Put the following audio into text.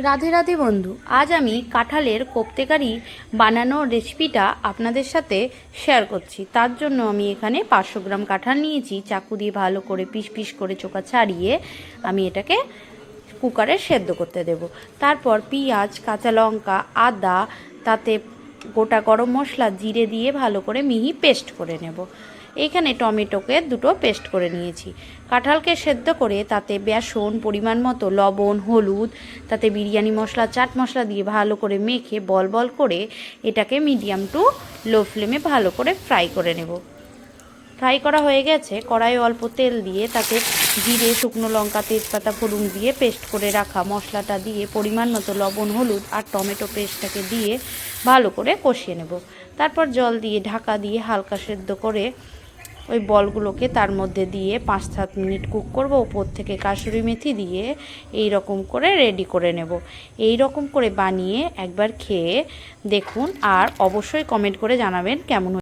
রাধে রাধে বন্ধু, আজ আমি কাঁঠালের কোপ্তে কারি বানানোর রেসিপিটা আপনাদের সাথে শেয়ার করছি। তার জন্য আমি এখানে 500 গ্রাম কাঁঠাল নিয়েছি। চাকু দিয়ে ভালো করে পিস পিস করে চোকা ছাড়িয়ে আমি এটাকে কুকারে সেদ্ধ করতে দেব। তারপর পেঁয়াজ, কাঁচা লঙ্কা, আদা, তাতে গোটা গরম মশলা, জিরে দিয়ে ভালো করে মিহি পেস্ট করে নেব। এইখানে টমেটোকে দুটো পেস্ট করে নিয়েছি। কাঁঠালকে সেদ্ধ করে তাতে বেসন, পরিমাণ মতো লবণ, হলুদ, তাতে বিরিয়ানি মশলা, চাট মশলা দিয়ে ভালো করে মেখে বল বল করে এটাকে মিডিয়াম টু লো ফ্লেমে ভালো করে ফ্রাই করে নেব। ফ্রাই করা হয়ে গেছে। কড়াইয়ে অল্প তেল দিয়ে তাতে জিরে, শুকনো লঙ্কা, তেজপাতা, ফোড়ন দিয়ে পেস্ট করে রাখা মশলাটা দিয়ে পরিমাণ মতো লবণ, হলুদ আর টমেটো পেস্টটাকে দিয়ে ভালো করে কষিয়ে নেব। তারপর জল দিয়ে ঢাকা দিয়ে হালকা সেদ্ধ করে ওই বলগুলোকে তার মধ্যে দিয়ে 5-7 মিনিট কুক করব। উপর থেকে কাসুরি মেথি দিয়ে এই রকম করে রেডি করে নেব। এই রকম করে বানিয়ে একবার খেয়ে দেখুন আর অবশ্যই কমেন্ট করে জানাবেন কেমন